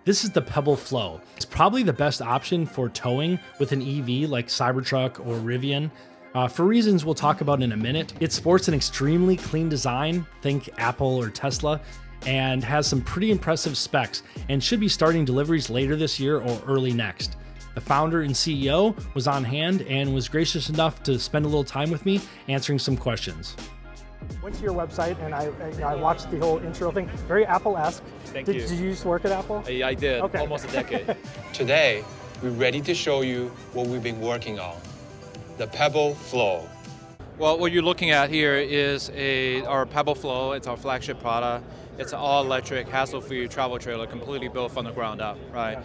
This is the Pebble Flow. It's probably the best option for towing with an EV like Cybertruck or Rivian. For reasons we'll talk about in a minute. It sports an extremely clean design, think Apple or Tesla, and has some pretty impressive specs and should be starting deliveries later this year or early next. The founder and CEO was on hand and was gracious enough to spend a little time with me answering some questions. Went to your website and I watched the whole intro thing. Very Apple-esque. Thank you. Did you used to work at Apple? I did, Okay. almost a decade. Today, we're ready to show you what we've been working on, the Pebble Flow. Well, what you're looking at here is our Pebble Flow. It's our flagship product. It's an all-electric, hassle-free travel trailer, completely built from the ground up, right?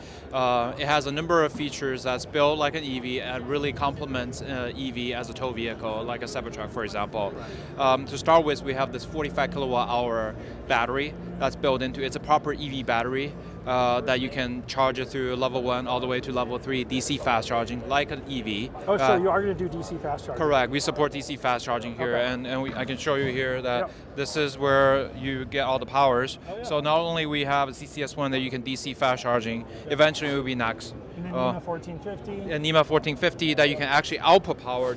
It has a number of features that's built like an EV and really complements EV as a tow vehicle, like a Cybertruck, for example. To start with, we have this 45 kilowatt-hour battery that's built into. It's a proper EV battery that you can charge it through level 1 all the way to level 3 DC fast charging, like an EV. Oh, so you are going to do DC fast charging? Correct. We support DC fast charging here, Okay. I can show you here that this is where you get all the powers. So not only we have a CCS1 that you can DC fast charging, eventually it will be next. And then NEMA 1450? And NEMA 1450 that you can actually output power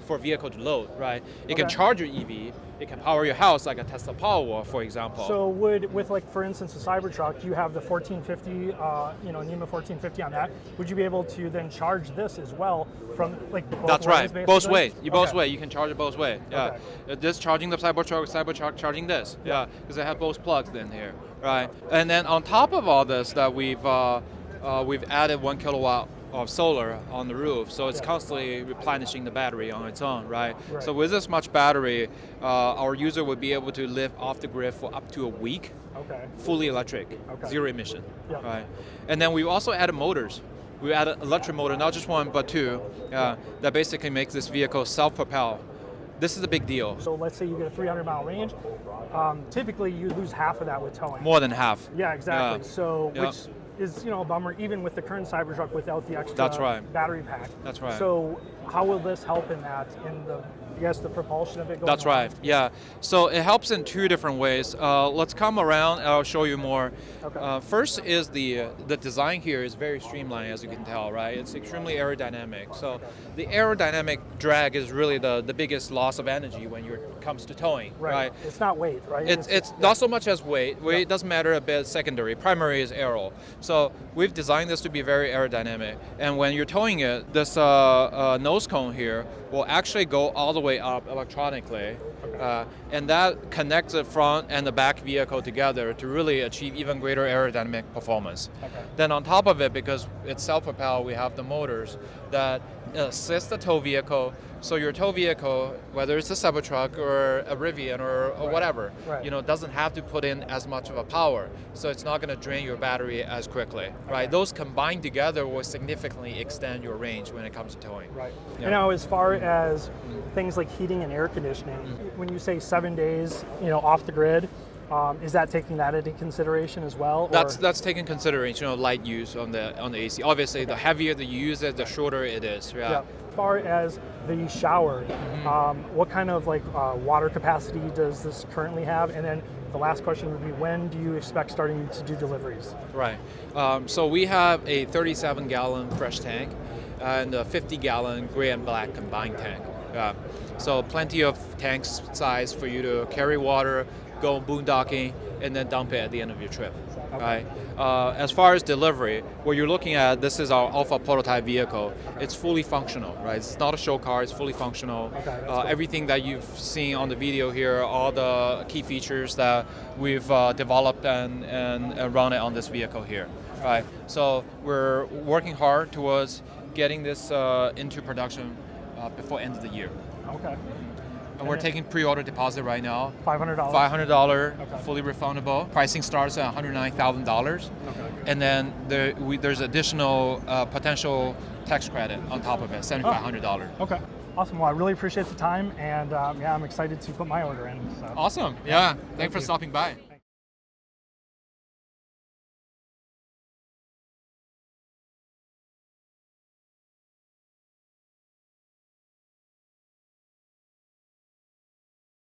for vehicle to load, right? It can charge your EV. It can power your house like a Tesla Powerwall, for example. So with like, for instance, the Cybertruck, you have the 1450, NEMA 1450 on that. Would you be able to then charge this as well from like both That's ways, right, basically? both ways. Both ways. You can charge it both ways. Yeah, Okay. this charging the Cybertruck charging this. Yeah, because they have both plugs in here, right? And then on top of all this, that we've added 1 kilowatt of solar on the roof, so it's constantly replenishing the battery on its own, right? So with this much battery, our user would be able to live off the grid for up to a week, fully electric, zero emission, right? And then we also added motors. We added electric motor, not just one, but two, that basically makes this vehicle self-propel. This is a big deal. So let's say you get a 300-mile range. Typically, you lose half of that with towing. More than half. Yeah, exactly. Yeah. So, which is a bummer, even with the current Cybertruck without the extra battery pack. That's right. So how will this help in that, the propulsion of it going That's on? right, yeah. So it helps in two different ways. Let's come around and I'll show you more. Okay. First is the design here is very streamlined, as you can tell, right? It's extremely aerodynamic. So the aerodynamic drag is really the biggest loss of energy when it comes to towing, right? It's not weight, right? It's not so much as weight. Weight doesn't matter a bit, secondary. Primary is aero. So we've designed this to be very aerodynamic. And when you're towing it, this nose cone here will actually go all the way up electronically. And that connects the front and the back vehicle together to really achieve even greater aerodynamic performance. Then on top of it, because it's self-propelled, we have the motors that assist the tow vehicle. So your tow vehicle, whether it's a Cybertruck or a Rivian or whatever, doesn't have to put in as much of a power. So it's not going to drain your battery as quickly, right? Those combined together will significantly extend your range when it comes to towing. Right. Yeah. And now, as far as things like heating and air conditioning, when you say 7 days, off the grid, is that taking that into consideration as well? That's taking consideration light use on the AC. Obviously, the heavier the you use it, the shorter it is. Yeah. As far as the shower, what kind of water capacity does this currently have? And then the last question would be, when do you expect starting to do deliveries? Right. So we have a 37-gallon fresh tank and a 50-gallon gray and black combined tank. So plenty of tank size for you to carry water, go boondocking, and then dump it at the end of your trip. Right. As far as delivery, what you're looking at, this is our alpha prototype vehicle. It's fully functional, right? It's not a show car, it's fully functional. Everything that you've seen on the video here, all the key features that we've developed and run it on this vehicle here. Right. So we're working hard towards getting this into production before end of the year. Okay. And we're taking pre-order deposit right now. $500? $500, fully refundable. Pricing starts at $109,000. And then there's additional potential tax credit on top of it, $7,500. Okay. Awesome. Well, I really appreciate the time, and I'm excited to put my order in. So. Awesome. Yeah. Thanks for stopping by.